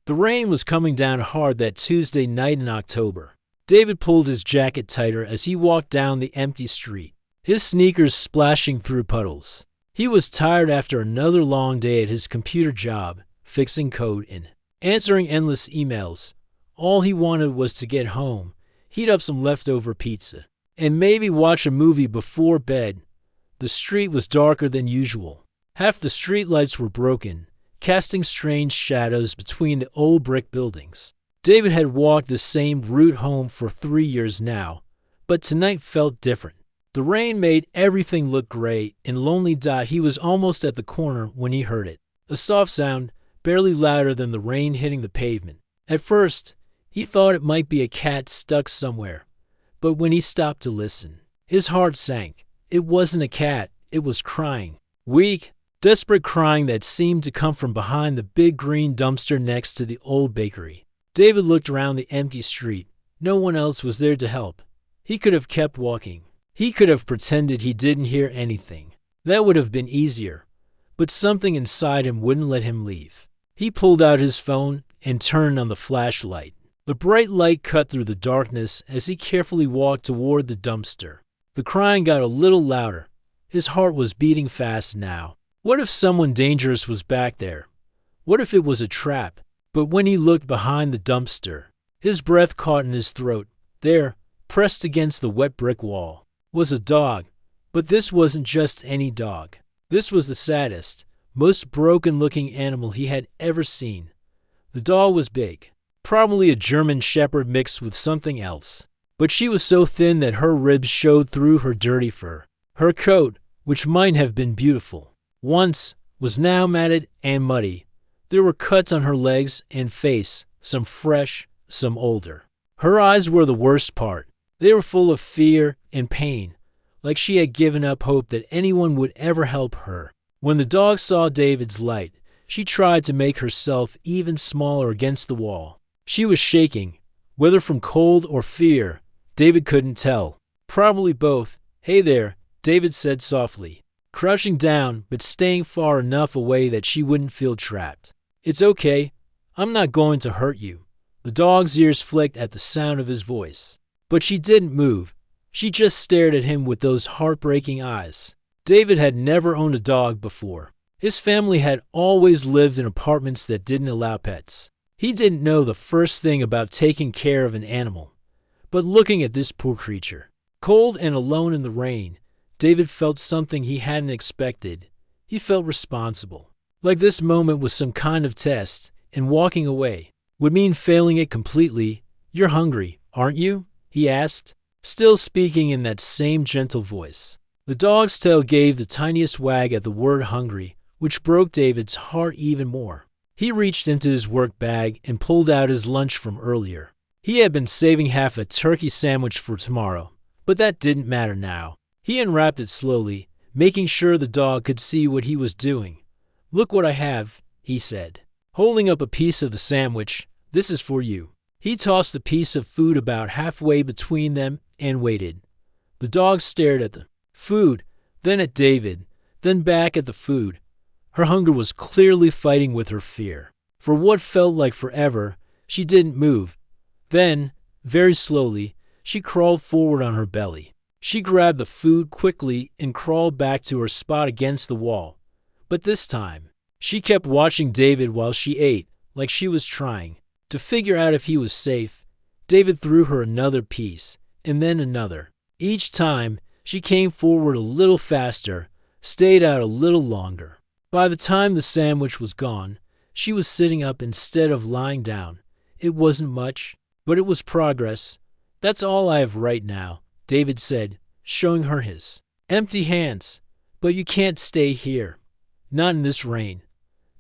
The rain was coming down hard that Tuesday night in October. David pulled his jacket tighter as he walked down the empty street, his sneakers splashing through puddles. He was tired after another long day at his computer job, fixing code and answering endless emails. All he wanted was to get home, heat up some leftover pizza, and maybe watch a movie before bed. The street was darker than usual. Half the streetlights were broken, casting strange shadows between the old brick buildings. David had walked the same route home for 3 years now, but tonight felt different. The rain made everything look gray and lonely. He was almost at the corner when he heard it. A soft sound, barely louder than the rain hitting the pavement. At first, he thought it might be a cat stuck somewhere, but when he stopped to listen, his heart sank. It wasn't a cat, it was crying. Weak, desperate crying that seemed to come from behind the big green dumpster next to the old bakery. David looked around the empty street. No one else was there to help. He could have kept walking. He could have pretended he didn't hear anything. That would have been easier. But something inside him wouldn't let him leave. He pulled out his phone and turned on the flashlight. The bright light cut through the darkness as he carefully walked toward the dumpster. The crying got a little louder. His heart was beating fast now. What if someone dangerous was back there? What if it was a trap? But when he looked behind the dumpster, his breath caught in his throat. There, pressed against the wet brick wall, was a dog. But this wasn't just any dog. This was the saddest, most broken-looking animal he had ever seen. The dog was big, probably a German shepherd mixed with something else. But she was so thin that her ribs showed through her dirty fur. Her coat, which might have been beautiful once, was now matted and muddy. There were cuts on her legs and face, some fresh, some older. Her eyes were the worst part. They were full of fear and pain, like she had given up hope that anyone would ever help her. When the dog saw David's light, she tried to make herself even smaller against the wall. She was shaking, whether from cold or fear. David couldn't tell. Probably both. "Hey there," David said softly, crouching down but staying far enough away that she wouldn't feel trapped. "It's okay. I'm not going to hurt you." The dog's ears flicked at the sound of his voice. But she didn't move. She just stared at him with those heartbreaking eyes. David had never owned a dog before. His family had always lived in apartments that didn't allow pets. He didn't know the first thing about taking care of an animal. But looking at this poor creature, cold and alone in the rain, David felt something he hadn't expected. He felt responsible. Like this moment was some kind of test, and walking away would mean failing it completely. "You're hungry, aren't you?" he asked, still speaking in that same gentle voice. The dog's tail gave the tiniest wag at the word hungry, which broke David's heart even more. He reached into his work bag and pulled out his lunch from earlier. He had been saving half a turkey sandwich for tomorrow, but that didn't matter now. He unwrapped it slowly, making sure the dog could see what he was doing. "Look what I have," he said, holding up a piece of the sandwich. "This is for you." He tossed the piece of food about halfway between them and waited. The dog stared at the food, then at David, then back at the food. Her hunger was clearly fighting with her fear. For what felt like forever, she didn't move. Then, very slowly, she crawled forward on her belly. She grabbed the food quickly and crawled back to her spot against the wall. But this time, she kept watching David while she ate, like she was trying to figure out if he was safe. David threw her another piece, and then another. Each time, she came forward a little faster, stayed out a little longer. By the time the sandwich was gone, she was sitting up instead of lying down. It wasn't much, but it was progress. "That's all I have right now," David said, showing her his empty hands. "But you can't stay here. Not in this rain.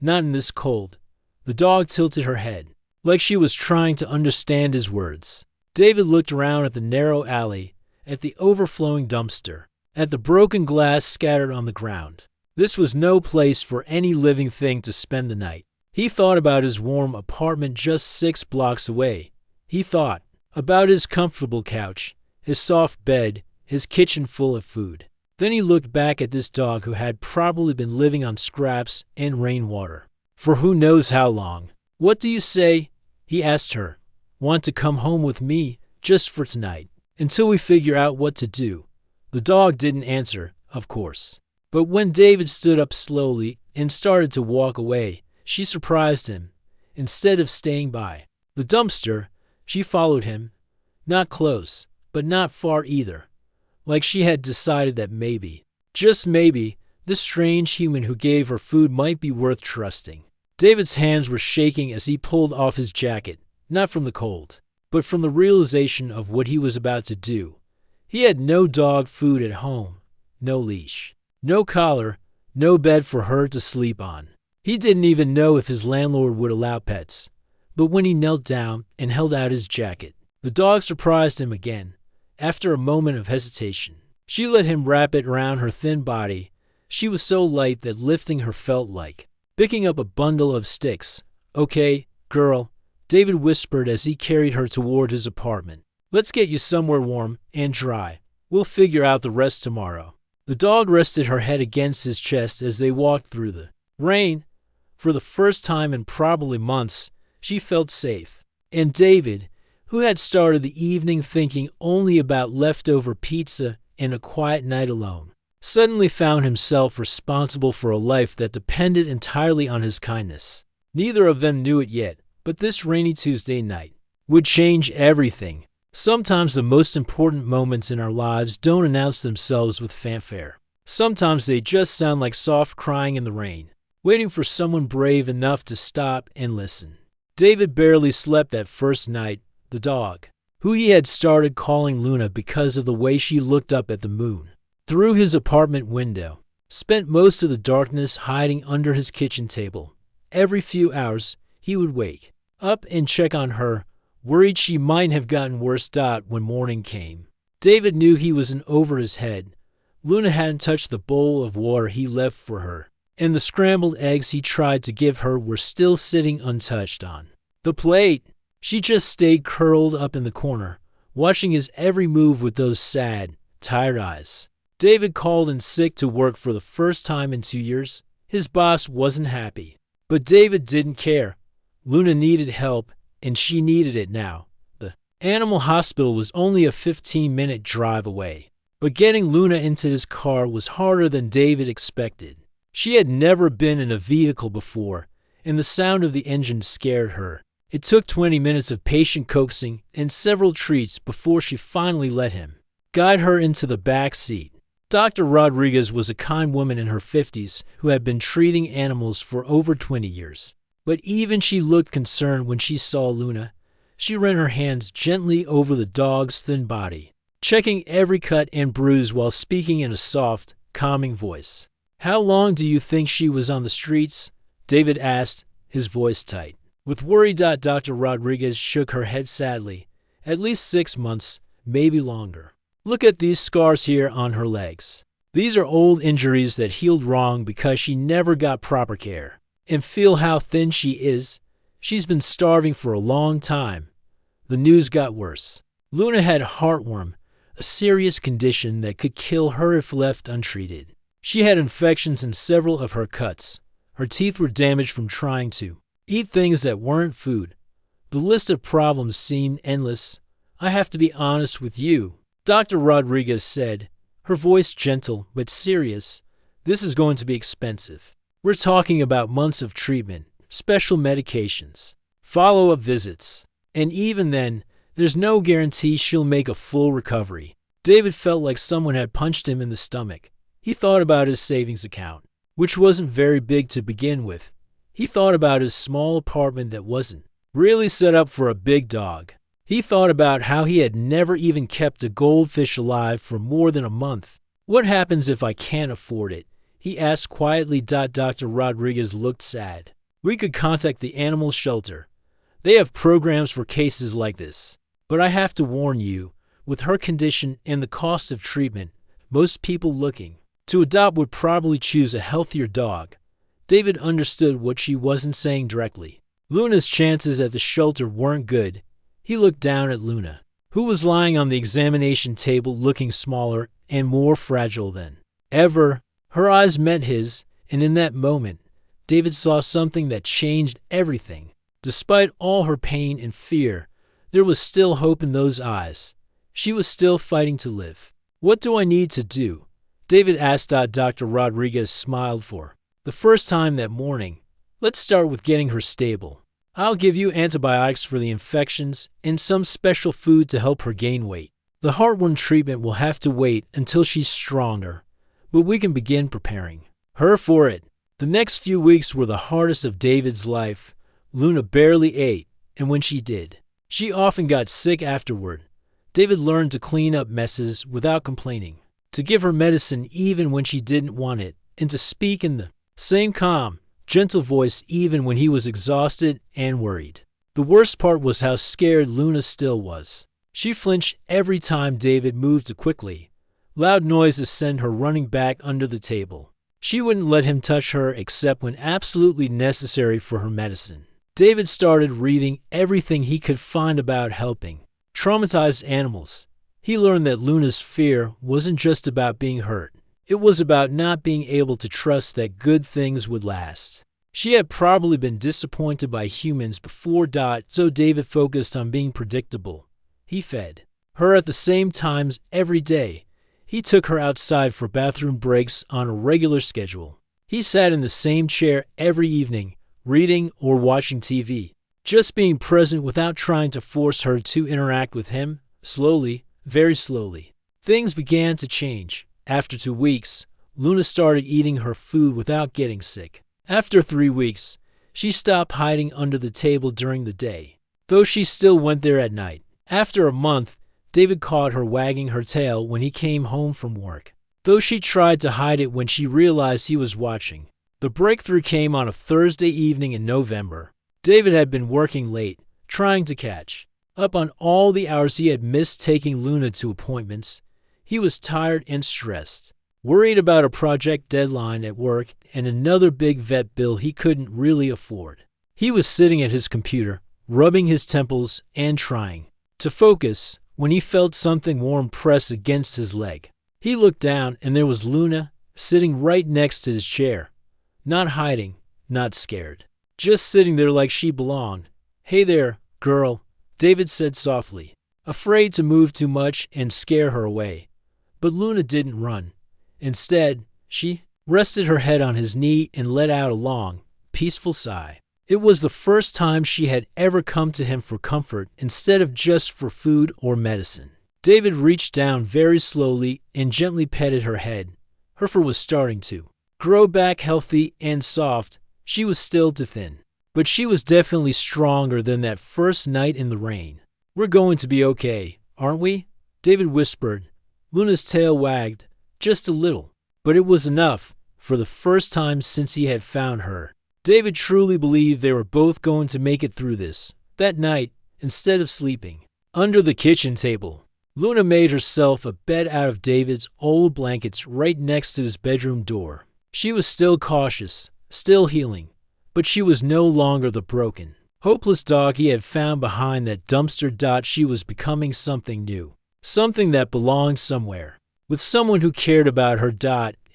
Not in this cold." The dog tilted her head, like she was trying to understand his words. David looked around at the narrow alley, at the overflowing dumpster, at the broken glass scattered on the ground. This was no place for any living thing to spend the night. He thought about his warm apartment just 6 blocks away. He thought about his comfortable couch, his soft bed, his kitchen full of food. Then he looked back at this dog who had probably been living on scraps and rainwater for who knows how long. "What do you say?" he asked her. "Want to come home with me, just for tonight, until we figure out what to do?" The dog didn't answer, of course. But when David stood up slowly and started to walk away, she surprised him. Instead of staying by the dumpster, she followed him. Not close, but not far either. Like she had decided that maybe, just maybe, this strange human who gave her food might be worth trusting. David's hands were shaking as he pulled off his jacket, not from the cold, but from the realization of what he was about to do. He had no dog food at home, no leash, no collar, no bed for her to sleep on. He didn't even know if his landlord would allow pets. But when he knelt down and held out his jacket, the dog surprised him again. After a moment of hesitation, she let him wrap it around her thin body. She was so light that lifting her felt like picking up a bundle of sticks. "Okay, girl," David whispered as he carried her toward his apartment. "Let's get you somewhere warm and dry. We'll figure out the rest tomorrow." The dog rested her head against his chest as they walked through the rain. For the first time in probably months, she felt safe. And David, who had started the evening thinking only about leftover pizza and a quiet night alone, suddenly found himself responsible for a life that depended entirely on his kindness. Neither of them knew it yet, but this rainy Tuesday night would change everything. Sometimes the most important moments in our lives don't announce themselves with fanfare. Sometimes they just sound like soft crying in the rain, waiting for someone brave enough to stop and listen. David barely slept that first night. The dog, who he had started calling Luna because of the way she looked up at the moon through his apartment window, spent most of the darkness hiding under his kitchen table. Every few hours, he would wake up and check on her, worried she might have gotten worse. When morning came, David knew he wasn't over his head. Luna hadn't touched the bowl of water he left for her, and the scrambled eggs he tried to give her were still sitting untouched on the plate. She just stayed curled up in the corner, watching his every move with those sad, tired eyes. David called in sick to work for the first time in 2 years. His boss wasn't happy, but David didn't care. Luna needed help, and she needed it now. The animal hospital was only a 15-minute drive away, but getting Luna into his car was harder than David expected. She had never been in a vehicle before, and the sound of the engine scared her. It took 20 minutes of patient coaxing and several treats before she finally let him guide her into the back seat. Dr. Rodriguez was a kind woman in her 50s who had been treating animals for over 20 years. But even she looked concerned when she saw Luna. She ran her hands gently over the dog's thin body, checking every cut and bruise while speaking in a soft, calming voice. "How long do you think she was on the streets?" David asked, his voice tight. With worry, Dr. Rodriguez shook her head sadly. "At least 6 months, maybe longer. Look at these scars here on her legs. These are old injuries that healed wrong because she never got proper care. And feel how thin she is. She's been starving for a long time." The news got worse. Luna had heartworm, a serious condition that could kill her if left untreated. She had infections in several of her cuts. Her teeth were damaged from trying to eat things that weren't food. The list of problems seemed endless. "I have to be honest with you," Dr. Rodriguez said, her voice gentle but serious. "This is going to be expensive. We're talking about months of treatment, special medications, follow-up visits. And even then, there's no guarantee she'll make a full recovery." David felt like someone had punched him in the stomach. He thought about his savings account, which wasn't very big to begin with. He thought about his small apartment that wasn't really set up for a big dog. He thought about how he had never even kept a goldfish alive for more than a month. "What happens if I can't afford it?" he asked quietly. Dr. Rodriguez looked sad. "We could contact the animal shelter. They have programs for cases like this. But I have to warn you, with her condition and the cost of treatment, most people looking to adopt would probably choose a healthier dog." David understood what she wasn't saying directly. Luna's chances at the shelter weren't good. He looked down at Luna, who was lying on the examination table looking smaller and more fragile than ever. Her eyes met his, and in that moment, David saw something that changed everything. Despite all her pain and fear, there was still hope in those eyes. She was still fighting to live. "What do I need to do?" David asked. Dr. Rodriguez smiled for the first time that morning. "Let's start with getting her stable. I'll give you antibiotics for the infections and some special food to help her gain weight. The heartworm treatment will have to wait until she's stronger, but we can begin preparing her for it." The next few weeks were the hardest of David's life. Luna barely ate, and when she did, she often got sick afterward. David learned to clean up messes without complaining, to give her medicine even when she didn't want it, and to speak in the same calm, gentle voice even when he was exhausted and worried. The worst part was how scared Luna still was. She flinched every time David moved too quickly. Loud noises sent her running back under the table. She wouldn't let him touch her except when absolutely necessary for her medicine. David started reading everything he could find about helping traumatized animals. He learned that Luna's fear wasn't just about being hurt. It was about not being able to trust that good things would last. She had probably been disappointed by humans before, so David focused on being predictable. He fed her at the same times every day. He took her outside for bathroom breaks on a regular schedule. He sat in the same chair every evening, reading or watching TV, just being present without trying to force her to interact with him. Slowly, very slowly, things began to change. After 2 weeks, Luna started eating her food without getting sick. After 3 weeks, she stopped hiding under the table during the day, though she still went there at night. After a month, David caught her wagging her tail when he came home from work, though she tried to hide it when she realized he was watching. The breakthrough came on a Thursday evening in November. David had been working late, trying to catch up on all the hours he had missed taking Luna to appointments. He was tired and stressed, worried about a project deadline at work and another big vet bill he couldn't really afford. He was sitting at his computer, rubbing his temples and trying to focus when he felt something warm press against his leg. He looked down and there was Luna sitting right next to his chair. Not hiding, not scared, just sitting there like she belonged. "Hey there, girl," David said softly, afraid to move too much and scare her away. But Luna didn't run. Instead, she rested her head on his knee and let out a long, peaceful sigh. It was the first time she had ever come to him for comfort instead of just for food or medicine. David reached down very slowly and gently petted her head. Her fur was starting to grow back healthy and soft. She was still too thin, but she was definitely stronger than that first night in the rain. "We're going to be okay, aren't we?" David whispered. Luna's tail wagged, just a little, but it was enough. For the first time since he had found her, David truly believed they were both going to make it through this. That night, instead of sleeping under the kitchen table, Luna made herself a bed out of David's old blankets right next to his bedroom door. She was still cautious, still healing, but she was no longer the broken, hopeless dog he had found behind that dumpster. She was becoming something new, something that belonged somewhere, with someone who cared about her.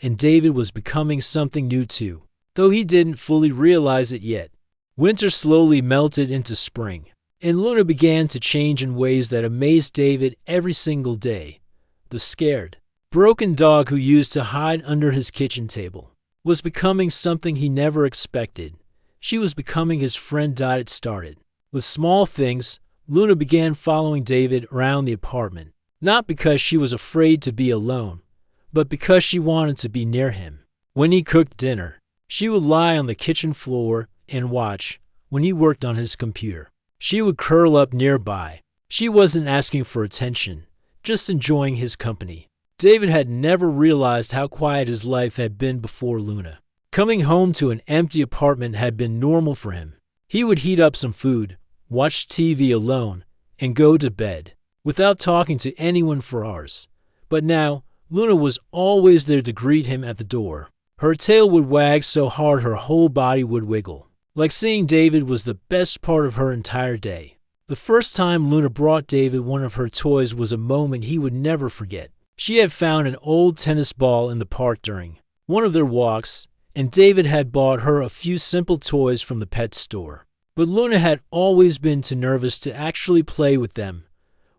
And David was becoming something new too, though he didn't fully realize it yet. Winter slowly melted into spring, and Luna began to change in ways that amazed David every single day. The scared, broken dog who used to hide under his kitchen table was becoming something he never expected. She was becoming his friend. It started with small things. Luna began following David around the apartment, not because she was afraid to be alone, but because she wanted to be near him. When he cooked dinner, she would lie on the kitchen floor and watch. When he worked on his computer, she would curl up nearby. She wasn't asking for attention, just enjoying his company. David had never realized how quiet his life had been before Luna. Coming home to an empty apartment had been normal for him. He would heat up some food, watch TV alone, and go to bed, without talking to anyone for hours. But now, Luna was always there to greet him at the door. Her tail would wag so hard her whole body would wiggle. Like seeing David was the best part of her entire day. The first time Luna brought David one of her toys was a moment he would never forget. She had found an old tennis ball in the park during one of their walks, and David had bought her a few simple toys from the pet store. But Luna had always been too nervous to actually play with them.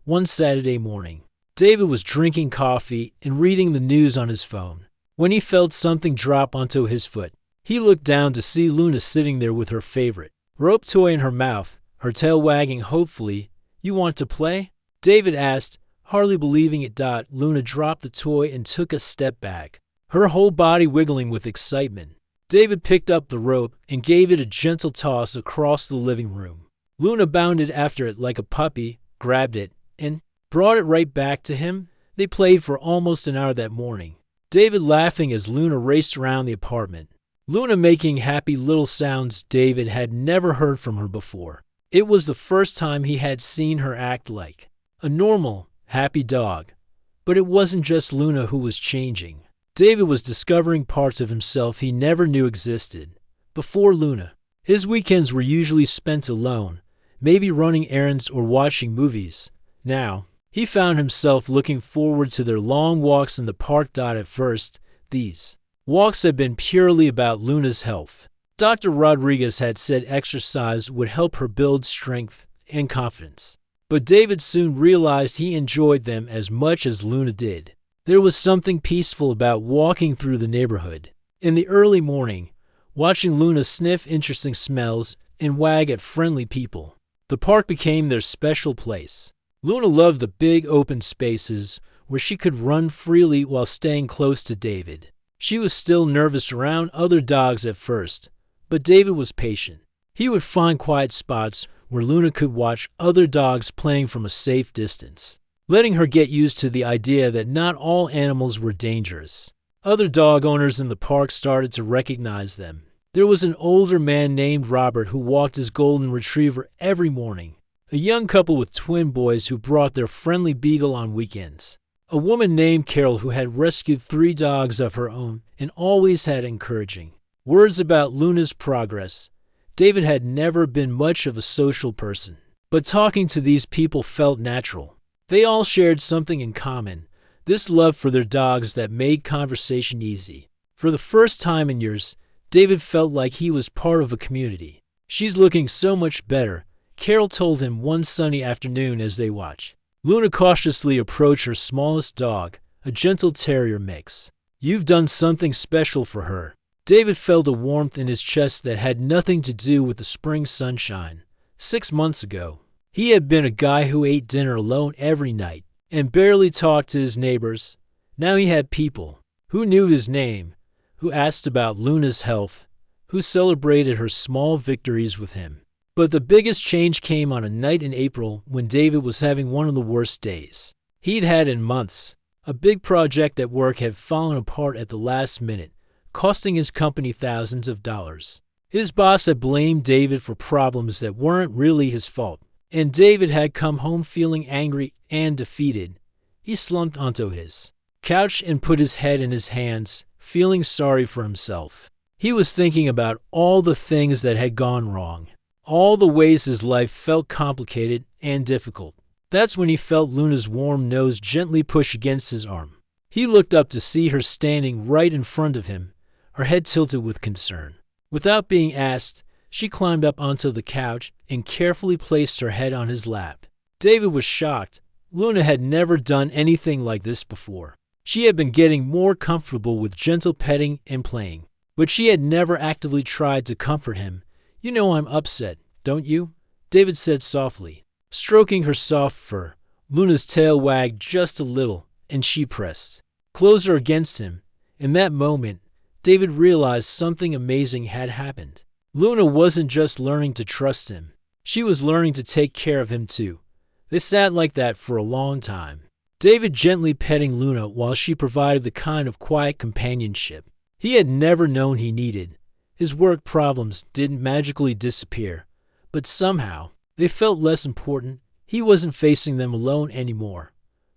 One Saturday morning, David was drinking coffee and reading the news on his phone when he felt something drop onto his foot. He looked down to see Luna sitting there with her favorite rope toy in her mouth, her tail wagging hopefully. "You want to play?" David asked, hardly believing it. Luna dropped the toy and took a step back, her whole body wiggling with excitement. David picked up the rope and gave it a gentle toss across the living room. Luna bounded after it like a puppy, grabbed it, and brought it right back to him. They played for almost an hour that morning, David laughing as Luna raced around the apartment. Luna making happy little sounds David had never heard from her before. It was the first time he had seen her act like a normal, happy dog. But it wasn't just Luna who was changing. David was discovering parts of himself he never knew existed. Before Luna, his weekends were usually spent alone, maybe running errands or watching movies. Now, he found himself looking forward to their long walks in the park. At first, these walks had been purely about Luna's health. Dr. Rodriguez had said exercise would help her build strength and confidence. But David soon realized he enjoyed them as much as Luna did. There was something peaceful about walking through the neighborhood in the early morning, watching Luna sniff interesting smells and wag at friendly people. The park became their special place. Luna loved the big open spaces where she could run freely while staying close to David. She was still nervous around other dogs at first, but David was patient. He would find quiet spots where Luna could watch other dogs playing from a safe distance, letting her get used to the idea that not all animals were dangerous. Other dog owners in the park started to recognize them. There was an older man named Robert who walked his golden retriever every morning, a young couple with twin boys who brought their friendly beagle on weekends, a woman named Carol who had rescued 3 dogs of her own and always had encouraging words about Luna's progress. David had never been much of a social person, but talking to these people felt natural. They all shared something in common, this love for their dogs that made conversation easy. For the first time in years, David felt like he was part of a community. "She's looking so much better," Carol told him one sunny afternoon as they watched Luna cautiously approach her smallest dog, a gentle terrier mix. "You've done something special for her." David felt a warmth in his chest that had nothing to do with the spring sunshine. 6 months ago, he had been a guy who ate dinner alone every night and barely talked to his neighbors. Now he had people who knew his name, who asked about Luna's health, who celebrated her small victories with him. But the biggest change came on a night in April when David was having one of the worst days he'd had in months. A big project at work had fallen apart at the last minute, costing his company thousands of dollars. His boss had blamed David for problems that weren't really his fault, and David had come home feeling angry and defeated. He slumped onto his couch and put his head in his hands, feeling sorry for himself. He was thinking about all the things that had gone wrong, all the ways his life felt complicated and difficult. That's when he felt Luna's warm nose gently push against his arm. He looked up to see her standing right in front of him, her head tilted with concern. Without being asked, she climbed up onto the couch and carefully placed her head on his lap. David was shocked. Luna had never done anything like this before. She had been getting more comfortable with gentle petting and playing, but she had never actively tried to comfort him. "You know I'm upset, don't you?" David said softly. Stroking her soft fur, Luna's tail wagged just a little, and she pressed closer against him. In that moment, David realized something amazing had happened. Luna wasn't just learning to trust him. She was learning to take care of him too. They sat like that for a long time, David gently petting Luna while she provided the kind of quiet companionship he had never known he needed. His work problems didn't magically disappear, but somehow they felt less important. He wasn't facing them alone anymore.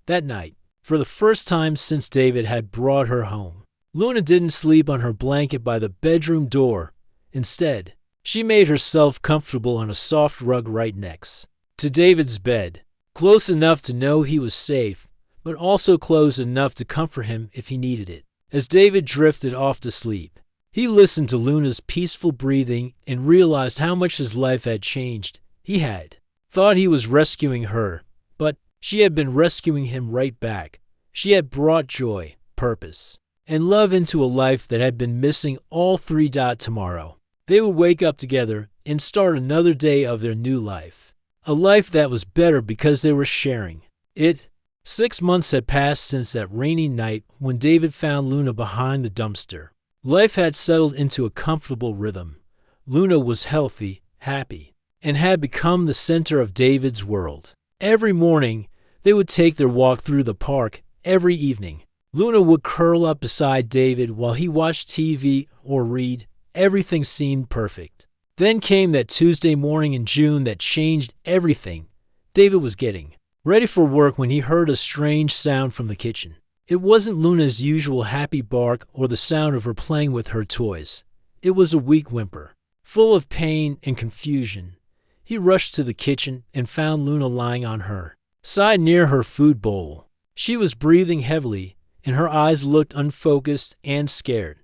That night, for the first time since David had brought her home, Luna didn't sleep on her blanket by the bedroom door. Instead, she made herself comfortable on a soft rug right next to David's bed, close enough to know he was safe, but also close enough to comfort him if he needed it. As David drifted off to sleep, He listened to Luna's peaceful breathing and realized how much his life had changed. He had thought he was rescuing her, but she had been rescuing him right back. She had brought joy, purpose, and love into a life that had been missing all three. Tomorrow, they would wake up together and start another day of their new life. A life that was better because they were sharing it. 6 months had passed since that rainy night when David found Luna behind the dumpster. Life had settled into a comfortable rhythm. Luna was healthy, happy, and had become the center of David's world. Every morning, they would take their walk through the park. Every evening, Luna would curl up beside David while he watched TV or read. Everything seemed perfect. Then came that Tuesday morning in June that changed everything. David was getting ready for work when he heard a strange sound from the kitchen. It wasn't Luna's usual happy bark or the sound of her playing with her toys. It was a weak whimper, full of pain and confusion. He rushed to the kitchen and found Luna lying on her side near her food bowl. She was breathing heavily, and her eyes looked unfocused and scared.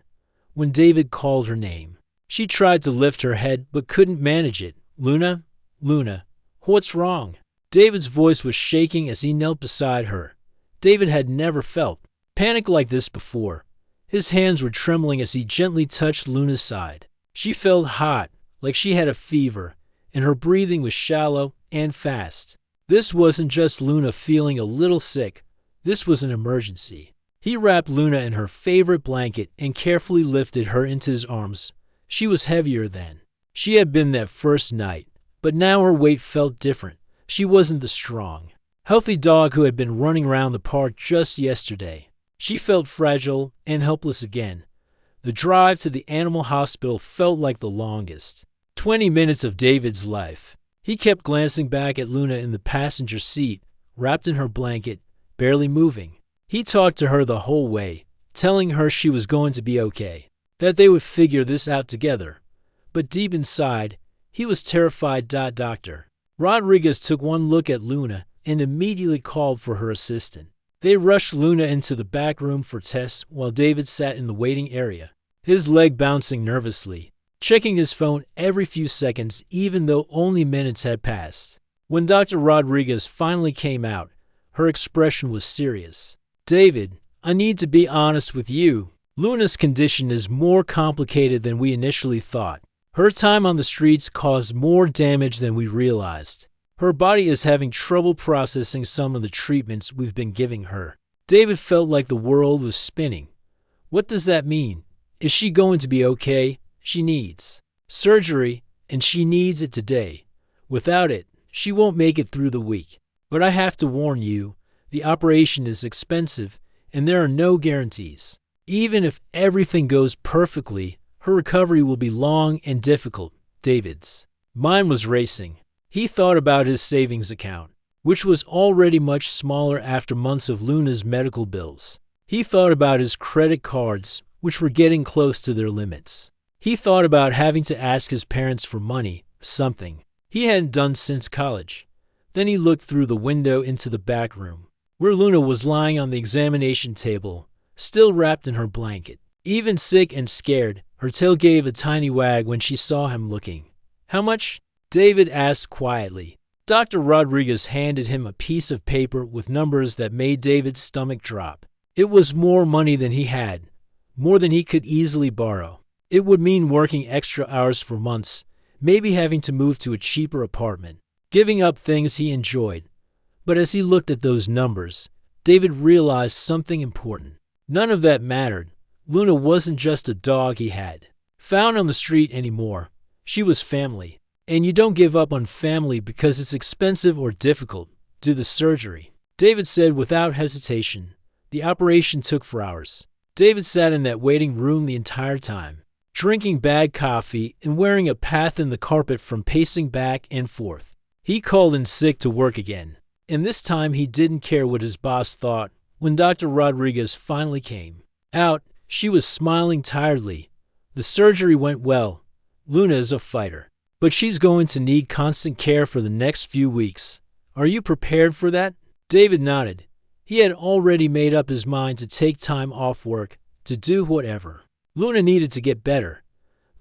When David called her name, she tried to lift her head but couldn't manage it. Luna, Luna, what's wrong? David's voice was shaking as he knelt beside her. David had never felt panic like this before. His hands were trembling as he gently touched Luna's side. She felt hot, like she had a fever, and her breathing was shallow and fast. This wasn't just Luna feeling a little sick. This was an emergency. He wrapped Luna in her favorite blanket and carefully lifted her into his arms. She was heavier than she had been that first night, but now her weight felt different. She wasn't the strong, healthy dog who had been running around the park just yesterday. She felt fragile and helpless again. The drive to the animal hospital felt like the longest 20 minutes of David's life. He kept glancing back at Luna in the passenger seat, wrapped in her blanket, barely moving. He talked to her the whole way, telling her she was going to be okay, that they would figure this out together. But deep inside, he was terrified. Dr. Rodriguez took one look at Luna and immediately called for her assistant. They rushed Luna into the back room for tests while David sat in the waiting area, his leg bouncing nervously, checking his phone every few seconds even though only minutes had passed. When Dr. Rodriguez finally came out, her expression was serious. David, I need to be honest with you. Luna's condition is more complicated than we initially thought. Her time on the streets caused more damage than we realized. Her body is having trouble processing some of the treatments we've been giving her. David felt like the world was spinning. What does that mean? Is she going to be okay? She needs surgery, and she needs it today. Without it, she won't make it through the week. But I have to warn you, the operation is expensive, and there are no guarantees. Even if everything goes perfectly, her recovery will be long and difficult. David's mind was racing. He thought about his savings account, which was already much smaller after months of Luna's medical bills. He thought about his credit cards, which were getting close to their limits. He thought about having to ask his parents for money, something he hadn't done since college. Then he looked through the window into the back room, where Luna was lying on the examination table, still wrapped in her blanket. Even sick and scared, her tail gave a tiny wag when she saw him looking. How much? David asked quietly. Dr. Rodriguez handed him a piece of paper with numbers that made David's stomach drop. It was more money than he had, more than he could easily borrow. It would mean working extra hours for months, maybe having to move to a cheaper apartment, giving up things he enjoyed. But as he looked at those numbers, David realized something important. None of that mattered. Luna wasn't just a dog he had found on the street anymore. She was family. And you don't give up on family because it's expensive or difficult. Do the surgery, David said without hesitation. The operation took 4 hours. David sat in that waiting room the entire time, drinking bad coffee and wearing a path in the carpet from pacing back and forth. He called in sick to work again, and this time he didn't care what his boss thought. When Dr. Rodriguez finally came out, she was smiling tiredly. The surgery went well. Luna is a fighter, but she's going to need constant care for the next few weeks. Are you prepared for that? David nodded. He had already made up his mind to take time off work, to do whatever Luna needed to get better.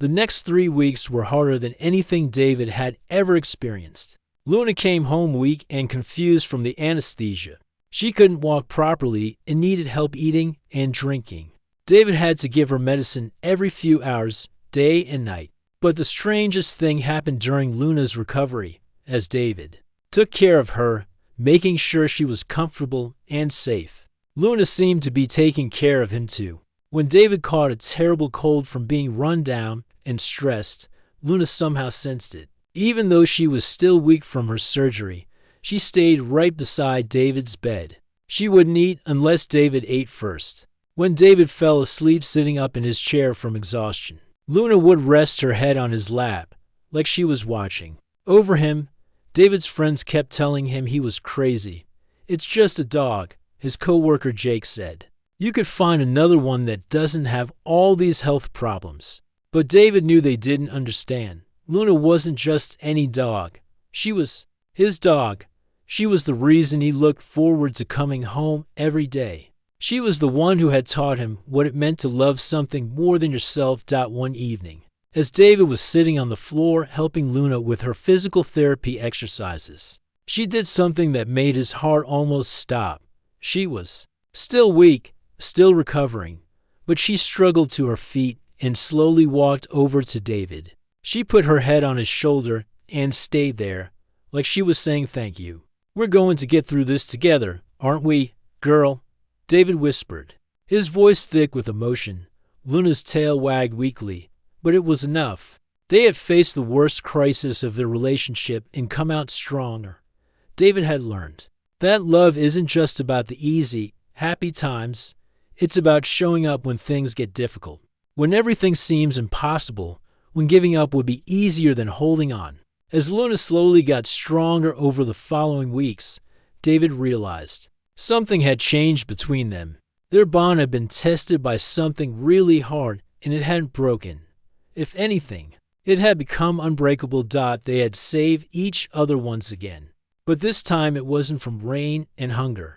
The next 3 weeks were harder than anything David had ever experienced. Luna came home weak and confused from the anesthesia. She couldn't walk properly and needed help eating and drinking. David had to give her medicine every few hours, day and night. But the strangest thing happened during Luna's recovery, as David took care of her, making sure she was comfortable and safe. Luna seemed to be taking care of him too. When David caught a terrible cold from being run down and stressed, Luna somehow sensed it. Even though she was still weak from her surgery, she stayed right beside David's bed. She wouldn't eat unless David ate first. When David fell asleep sitting up in his chair from exhaustion, Luna would rest her head on his lap, like she was watching over him. David's friends kept telling him he was crazy. "It's just a dog," his co-worker Jake said. "You could find another one that doesn't have all these health problems." But David knew they didn't understand. Luna wasn't just any dog. She was his dog. She was the reason he looked forward to coming home every day. She was the one who had taught him what it meant to love something more than yourself. One evening, as David was sitting on the floor helping Luna with her physical therapy exercises, she did something that made his heart almost stop. She was still weak, still recovering, but she struggled to her feet and slowly walked over to David. She put her head on his shoulder and stayed there, like she was saying thank you. "We're going to get through this together, aren't we, girl?" David whispered, his voice thick with emotion. Luna's tail wagged weakly, but it was enough. They had faced the worst crisis of their relationship and come out stronger. David had learned that love isn't just about the easy, happy times. It's about showing up when things get difficult, when everything seems impossible, when giving up would be easier than holding on. As Luna slowly got stronger over the following weeks, David realized something had changed between them. Their bond had been tested by something really hard, and it hadn't broken. If anything, it had become unbreakable. They had saved each other once again. But this time it wasn't from rain and hunger.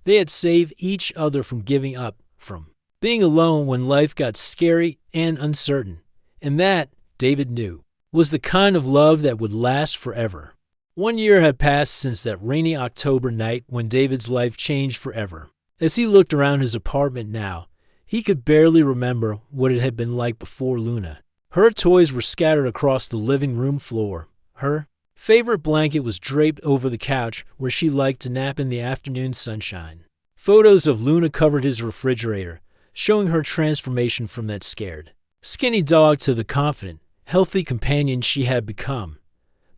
They had saved each other from giving up, from being alone when life got scary and uncertain. And that, David knew, was the kind of love that would last forever. 1 year had passed since that rainy October night when David's life changed forever. As he looked around his apartment now, he could barely remember what it had been like before Luna. Her toys were scattered across the living room floor. Her favorite blanket was draped over the couch where she liked to nap in the afternoon sunshine. Photos of Luna covered his refrigerator, showing her transformation from that scared, skinny dog to the confident, healthy companion she had become.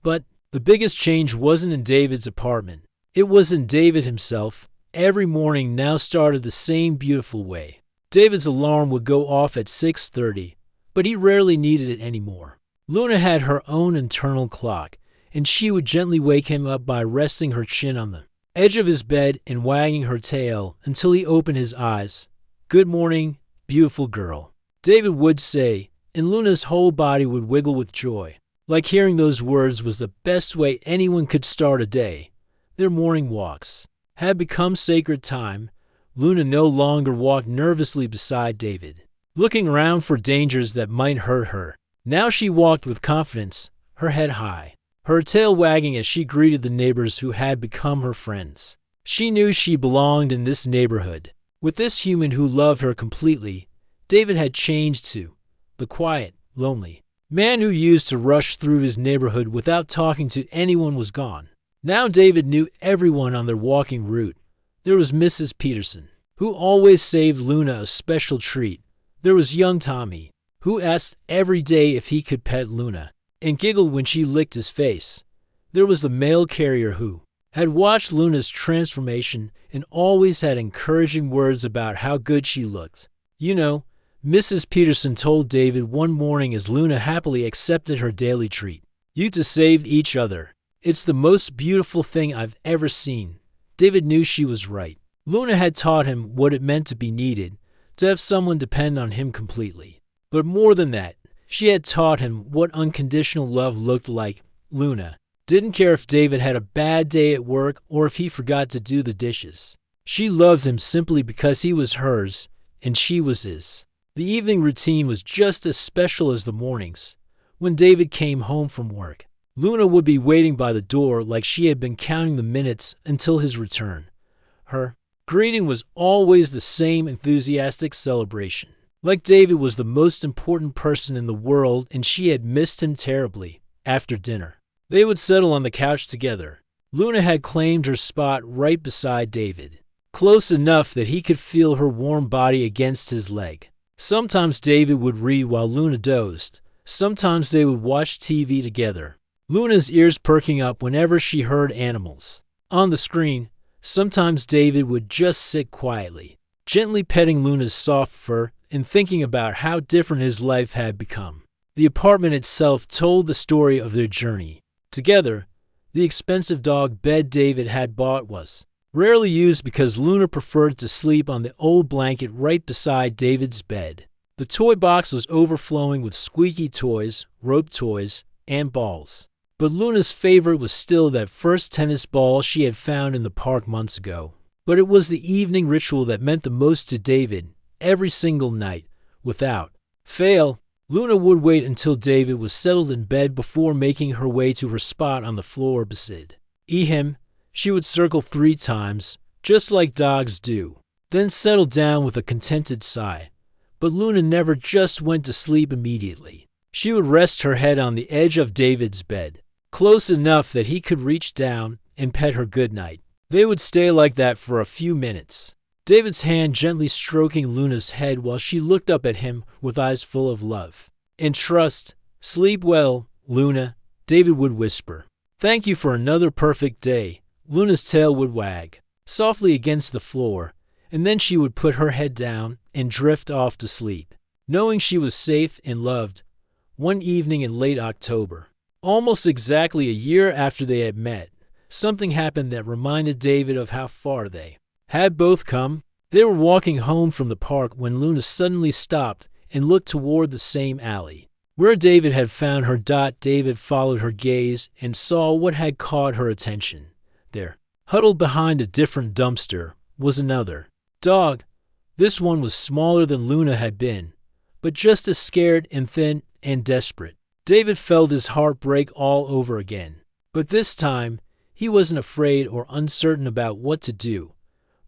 But the biggest change wasn't in David's apartment. It was in David himself. Every morning now started the same beautiful way. David's alarm would go off at 6:30, but he rarely needed it anymore. Luna had her own internal clock, and she would gently wake him up by resting her chin on the edge of his bed and wagging her tail until he opened his eyes. "Good morning, beautiful girl," David would say, and Luna's whole body would wiggle with joy. Like hearing those words was the best way anyone could start a day. Their morning walks had become sacred time. Luna no longer walked nervously beside David, looking around for dangers that might hurt her. Now she walked with confidence, her head high, her tail wagging as she greeted the neighbors who had become her friends. She knew she belonged in this neighborhood. With this human who loved her completely, David had changed too. The quiet, lonely man who used to rush through his neighborhood without talking to anyone was gone. Now David knew everyone on their walking route. There was Mrs. Peterson, who always saved Luna a special treat. There was young Tommy, who asked every day if he could pet Luna, and giggled when she licked his face. There was the mail carrier who had watched Luna's transformation and always had encouraging words about how good she looked. "You know," Mrs. Peterson told David one morning as Luna happily accepted her daily treat, "you two saved each other. It's the most beautiful thing I've ever seen." David knew she was right. Luna had taught him what it meant to be needed, to have someone depend on him completely. But more than that, she had taught him what unconditional love looked like. Luna didn't care if David had a bad day at work or if he forgot to do the dishes. She loved him simply because he was hers and she was his. The evening routine was just as special as the mornings. When David came home from work, Luna would be waiting by the door like she had been counting the minutes until his return. Her greeting was always the same enthusiastic celebration. Like David was the most important person in the world and she had missed him terribly. After dinner, they would settle on the couch together. Luna had claimed her spot right beside David, close enough that he could feel her warm body against his leg. Sometimes David would read while Luna dozed. Sometimes they would watch TV together, Luna's ears perking up whenever she heard animals on the screen. Sometimes David would just sit quietly, gently petting Luna's soft fur and thinking about how different his life had become. The apartment itself told the story of their journey together. The expensive dog bed David had bought was rarely used because Luna preferred to sleep on the old blanket right beside David's bed. The toy box was overflowing with squeaky toys, rope toys, and balls. But Luna's favorite was still that first tennis ball she had found in the park months ago. But it was the evening ritual that meant the most to David. Every single night, without fail, Luna would wait until David was settled in bed before making her way to her spot on the floor beside him. She would circle 3 times, just like dogs do, then settle down with a contented sigh. But Luna never just went to sleep immediately. She would rest her head on the edge of David's bed, close enough that he could reach down and pet her goodnight. They would stay like that for a few minutes, David's hand gently stroking Luna's head while she looked up at him with eyes full of love and trust. "Sleep well, Luna," David would whisper. "Thank you for another perfect day." Luna's tail would wag softly against the floor, and then she would put her head down and drift off to sleep, knowing she was safe and loved. One evening in late October, almost exactly a year after they had met, something happened that reminded David of how far they had both come. They were walking home from the park when Luna suddenly stopped and looked toward the same alley where David had found her. David followed her gaze and saw what had caught her attention. There, huddled behind a different dumpster, was another dog. This one was smaller than Luna had been, but just as scared and thin and desperate. David felt his heart break all over again. But this time, he wasn't afraid or uncertain about what to do.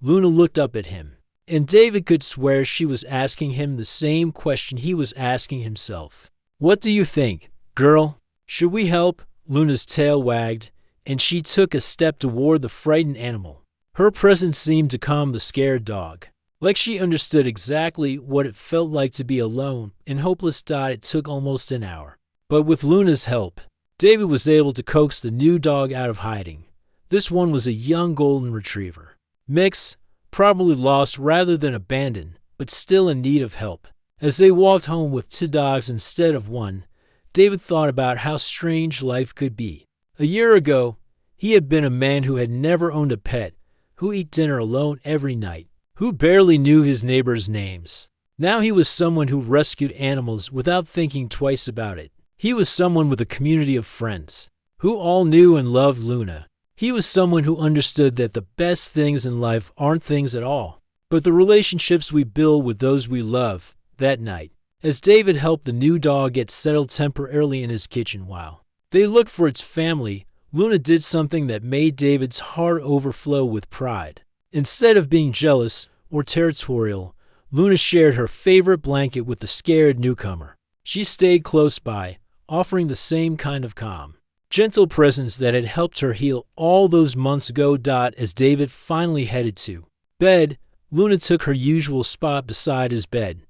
Luna looked up at him, and David could swear she was asking him the same question he was asking himself. "What do you think, girl? Should we help?" Luna's tail wagged, and she took a step toward the frightened animal. Her presence seemed to calm the scared dog, like she understood exactly what it felt like to be alone and hopeless. It took almost an hour, but with Luna's help, David was able to coax the new dog out of hiding. This one was a young golden retriever mix, probably lost rather than abandoned, but still in need of help. As they walked home with 2 dogs instead of 1, David thought about how strange life could be. A year ago, he had been a man who had never owned a pet, who ate dinner alone every night, who barely knew his neighbors' names. Now he was someone who rescued animals without thinking twice about it. He was someone with a community of friends, who all knew and loved Luna. He was someone who understood that the best things in life aren't things at all, but the relationships we build with those we love. That night, as David helped the new dog get settled temporarily in his kitchen while they looked for its family, Luna did something that made David's heart overflow with pride. Instead of being jealous or territorial, Luna shared her favorite blanket with the scared newcomer. She stayed close by, offering the same kind of calm, gentle presence that had helped her heal all those months ago. As David finally headed to bed, Luna took her usual spot beside his bed.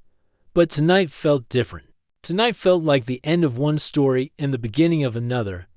But tonight felt different. Tonight felt like the end of one story and the beginning of another.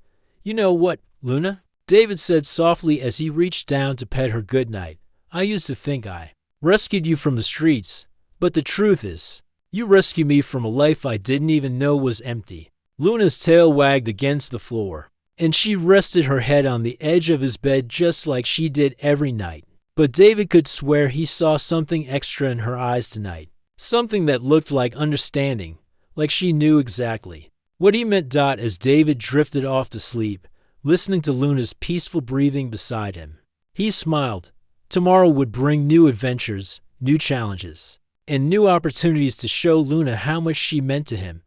"You know what, Luna?" David said softly as he reached down to pet her goodnight. "I used to think I rescued you from the streets, but the truth is, you rescued me from a life I didn't even know was empty." Luna's tail wagged against the floor, and she rested her head on the edge of his bed just like she did every night. But David could swear he saw something extra in her eyes tonight. Something that looked like understanding, like she knew exactly what he meant. As David drifted off to sleep, listening to Luna's peaceful breathing beside him, he smiled. Tomorrow would bring new adventures, new challenges. and new opportunities to show Luna how much she meant to him.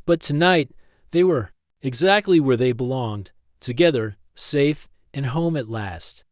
But tonight, they were exactly where they belonged, together, safe, and home at last.